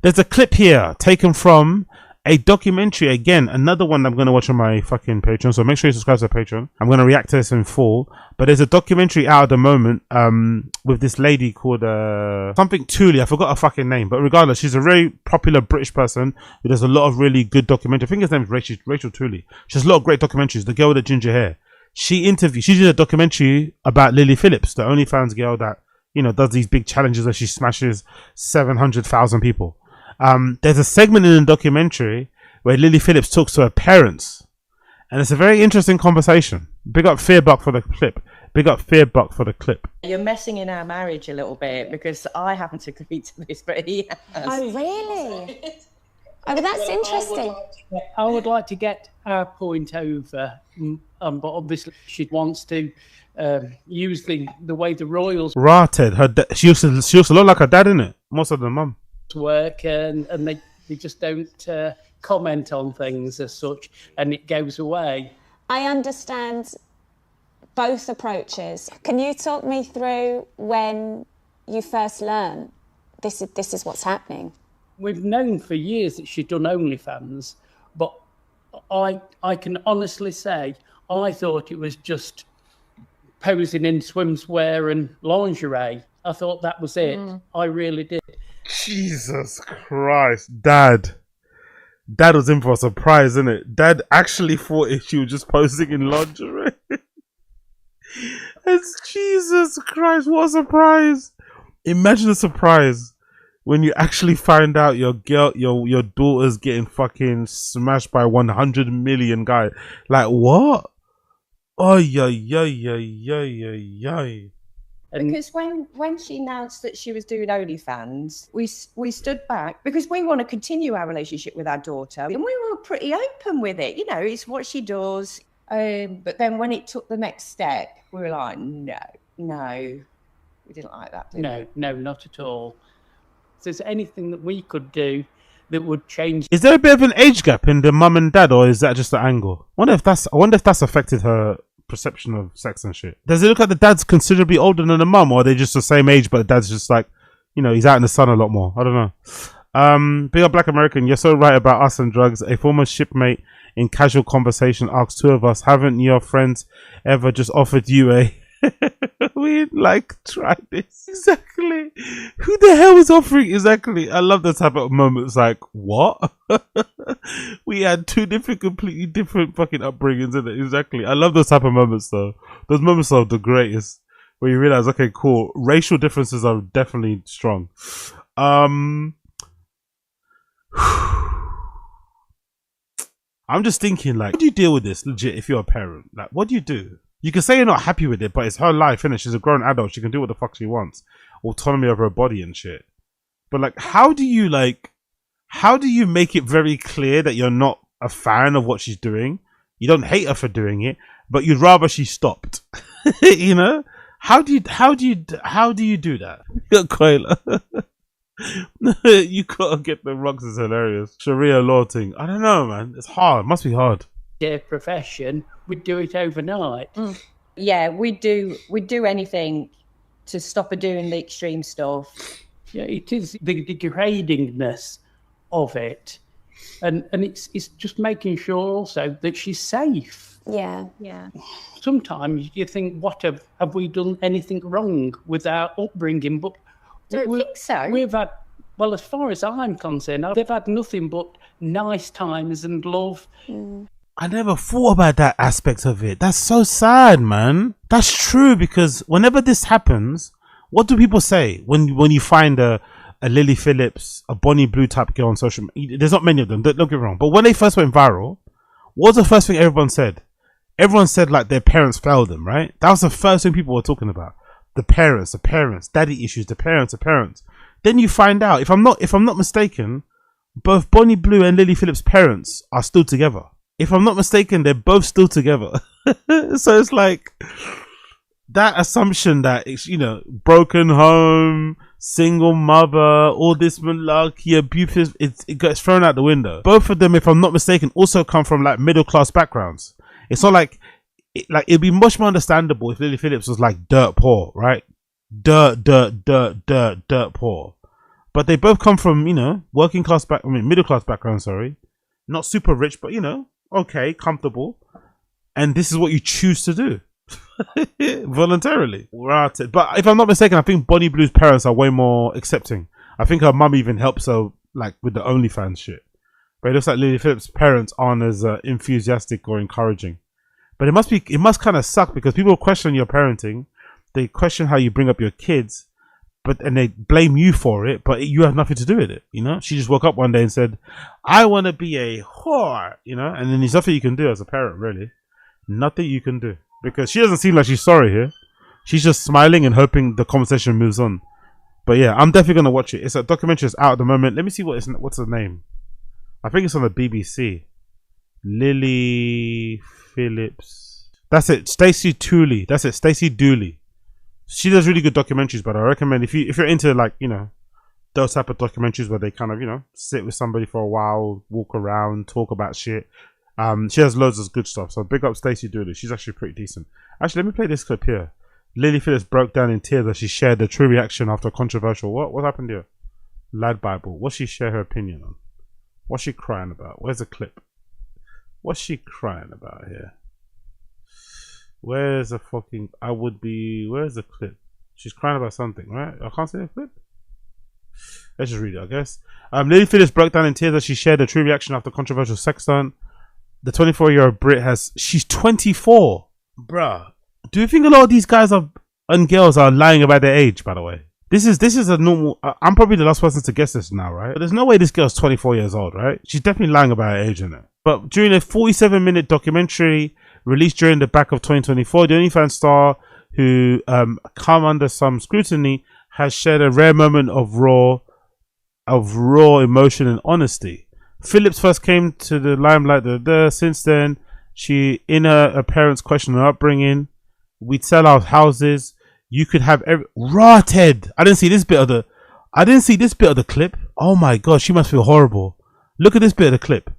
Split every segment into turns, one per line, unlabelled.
There's a clip here taken from a documentary. Again, another one I'm going to watch on my fucking Patreon. So make sure you subscribe to the Patreon. I'm going to react to this in full. But there's a documentary out at the moment with this lady called something Tooley. I forgot her fucking name. But regardless, she's a very popular British person who does a lot of really good documentary. I think his name is Rachel Tooley. She has a lot of great documentaries. The girl with the ginger hair. She did a documentary about Lily Phillips, the OnlyFans girl that, you know, does these big challenges where she smashes 700,000 people. There's a segment in the documentary where Lily Phillips talks to her parents, and it's a very interesting conversation. Big up Fearbuck for the clip. Big up Fearbuck for the clip.
You're messing in our marriage a little bit because I haven't agreed to this, but he has.
Oh, really? Oh, but that's interesting.
I would like to get her point over, but obviously she wants to use the way the royals
Rotted. She used to look like her dad, innit? Most of the mum.
work, and they just don't comment on things as such, and it goes away.
I understand both approaches. Can you talk me through when you first learned this is what's happening?
We've known for years that she'd done OnlyFans, but I can honestly say I thought it was just posing in swimwear and lingerie. I thought that was it. I really did.
Jesus Christ. Dad was in for a surprise, isn't it? Dad actually thought she was just posing in lingerie. It's Jesus Christ, what a surprise. Imagine the surprise when you actually find out your daughter's getting fucking smashed by 100 million guys. Like, what? Oh, yeah.
Because when she announced that she was doing OnlyFans, we stood back because we want to continue our relationship with our daughter, and we were pretty open with it. You know, it's what she does. But then when it took the next step, we were like, no, we didn't like that.
No, not at all. If there's anything that we could do that would change.
Is there a bit of an age gap in the mum and dad, or is that just the angle? I wonder if that's affected her perception of sex and shit. Does it look like the dad's considerably older than the mum, or are they just the same age but the dad's just like, you know, he's out in the sun a lot more? I don't know. Big up Black American, you're so right about us and drugs. A former shipmate in casual conversation asks two of us, haven't your friends ever just offered you a we'd like try this? Exactly. Who the hell is offering? Exactly. I love those type of moments like, what? We had two completely different fucking upbringings in it. Exactly. I love those type of moments though. Those moments are the greatest. Where you realize, okay, cool. Racial differences are definitely strong. I'm just thinking, like, how do you deal with this legit if you're a parent? Like, what do you do? You can say you're not happy with it, but it's her life, innit? She's a grown adult. She can do what the fuck she wants. Autonomy of her body and shit. But, like, how do you make it very clear that you're not a fan of what she's doing? You don't hate her for doing it, but you'd rather she stopped. You know? How do you do that? You gotta get the rocks is hilarious. Sharia law thing. I don't know, man. It's hard. It must be hard.
Their profession, we'd do it overnight.
Yeah, we'd do anything to stop her doing the extreme stuff.
Yeah, it is the degradingness of it, and it's just making sure also that she's safe.
Yeah.
Sometimes you think, what have we done anything wrong with our upbringing? But
Don't think so.
We've had, well, as far as I'm concerned, they've had nothing but nice times and love.
I never thought about that aspect of it. That's so sad, man. That's true, because whenever this happens, what do people say when you find a Lily Phillips, a Bonnie Blue type girl on social media? There's not many of them, don't get me wrong. But when they first went viral, what was the first thing everyone said? Everyone said like their parents failed them, right? That was the first thing people were talking about. The parents, daddy issues, the parents. Then you find out, if I'm not mistaken, both Bonnie Blue and Lily Phillips' parents are still together. If I'm not mistaken, they're both still together. So it's like that assumption that it's, you know, broken home, single mother, all this malarkey, abuse, it gets thrown out the window. Both of them, if I'm not mistaken, also come from like middle class backgrounds. It's not like it'd be much more understandable if Lily Phillips was like dirt poor, right? Dirt poor. but they both come from, you know, working class middle class background, sorry. Not super rich, but, you know, okay, comfortable. And this is what you choose to do. Voluntarily. Right. But if I'm not mistaken, I think Bonnie Blue's parents are way more accepting. I think her mum even helps her, like, with the OnlyFans shit. But it looks like Lily Phillips' parents aren't as enthusiastic or encouraging. But it must kind of suck, because people question your parenting. They question how you bring up your kids, and they blame you for it, but you have nothing to do with it, you know? She just woke up one day and said, I want to be a whore, you know? And then there's nothing you can do as a parent, really. Nothing you can do. Because she doesn't seem like she's sorry here. She's just smiling and hoping the conversation moves on. But yeah, I'm definitely going to watch it. It's a documentary that's out at the moment. Let me see what's the name. I think it's on the BBC. Lily Phillips. That's it. Stacey Dooley. That's it. Stacey Dooley. She does really good documentaries, but I recommend if you're into, like, you know, those type of documentaries where they kind of, you know, sit with somebody for a while, walk around, talk about shit. She has loads of good stuff. So big up Stacey Dooley. She's actually pretty decent. Actually, let me play this clip here. Lily Phillips broke down in tears as she shared the true reaction after a controversial. What happened here? Lad Bible. What's she share her opinion on? What's she crying about? Where's the clip? What's she crying about here? Where's the fucking... Where's the clip? She's crying about something, right? I can't see the clip. Let's just read it, I guess. Lily Phillips broke down in tears as she shared a true reaction after controversial sex stunt. The 24-year-old Brit she's 24. Bruh. Do you think a lot of these guys and girls are lying about their age, by the way? This is a normal... I'm probably the last person to guess this now, right? But there's no way this girl's 24 years old, right? She's definitely lying about her age, isn't it? But during a 47-minute documentary released during the back of 2024, the OnlyFans star, who come under some scrutiny, has shared a rare moment of raw emotion and honesty. Phillips first came to the limelight. Since then, she, in her parents' question her upbringing, we'd sell our houses. You could have rotted. I didn't see this bit of the clip. Oh my god, she must feel horrible. Look at this bit of the clip.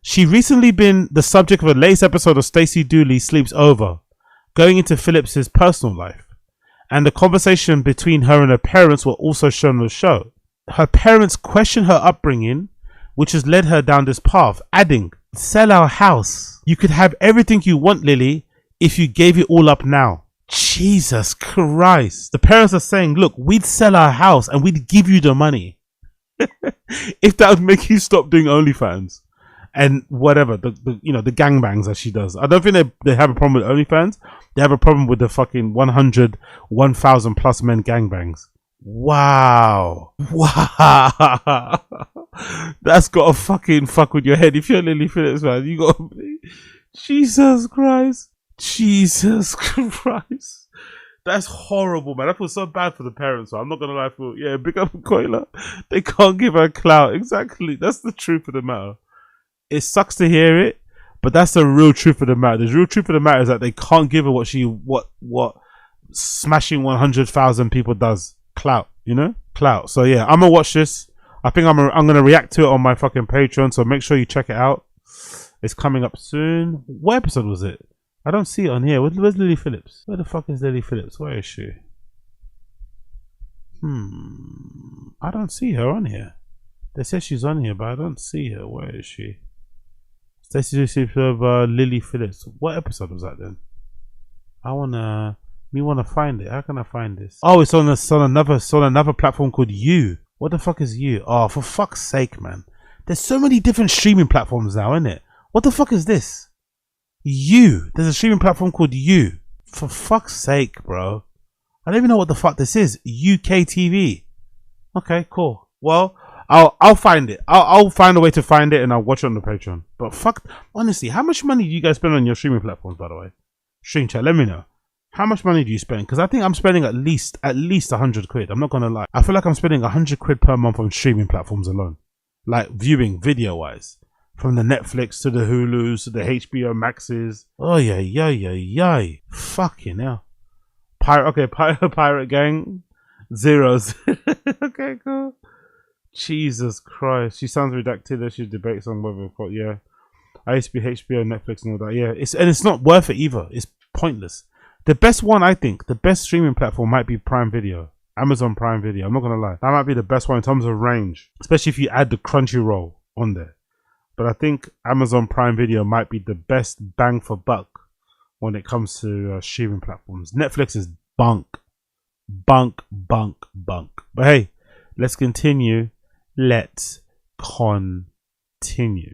She recently been the subject of a latest episode of Stacey Dooley Sleeps Over, going into Phillips's personal life, and the conversation between her and her parents were also shown on the show. Her parents question her upbringing, which has led her down this path, adding, "Sell our house. You could have everything you want, Lily, if you gave it all up now." Jesus Christ. The parents are saying, look, we'd sell our house and we'd give you the money. If that would make you stop doing OnlyFans and whatever, the gangbangs that she does. I don't think they have a problem with OnlyFans. They have a problem with the fucking 1,000 plus men gangbangs. Wow. That's gotta fucking fuck with your head. If you're Lily Phillips, man, you gotta... Jesus Christ. That's horrible, man. I feel so bad for the parents. So I'm not gonna lie. Big up Koila. They can't give her clout. Exactly. That's the truth of the matter. It sucks to hear it, but that's the real truth of the matter. The real truth of the matter is that they can't give her what smashing 100,000 people does. Clout, you know? Clout. So yeah, I'm gonna watch this. I think I'm gonna react to it on my fucking Patreon. So make sure you check it out. It's coming up soon. What episode was it? I don't see it on here. Where's Lily Phillips? Where the fuck is Lily Phillips? Where is she? I don't see her on here. They say she's on here, but I don't see her. Where is she? Stacey of Lily Phillips. What episode was that then? I wanna find it. How can I find this? Oh, it's on another platform called You. What the fuck is You? Oh, for fuck's sake, man. There's so many different streaming platforms now, isn't it? What the fuck is this? You. There's a streaming platform called You. For fuck's sake, bro. I don't even know what the fuck this is. UK TV. Okay, cool. Well, I'll find it. I'll find a way to find it and I'll watch it on the Patreon. But fuck, honestly, how much money do you guys spend on your streaming platforms, by the way? Stream chat, let me know. How much money do you spend? Because I think I'm spending at least 100 quid. I'm not gonna lie. I feel like I'm spending 100 quid per month on streaming platforms alone. Like viewing, video wise. From the Netflix to the Hulus to the HBO Maxes. Oh yeah. Fucking hell. Pirate Gang. Zeros. Okay, cool. Jesus Christ. She sounds redacted as she debates on whether we've got, yeah. I used to be HBO, Netflix and all that. Yeah, it's not worth it either. It's pointless. The best one, I think, the best streaming platform might be Prime Video. Amazon Prime Video. I'm not gonna lie, that might be the best one in terms of range, especially if you add the Crunchyroll on there. But I think Amazon Prime Video might be the best bang for buck when it comes to streaming platforms. Netflix is bunk. But hey, let's continue. Let's continue.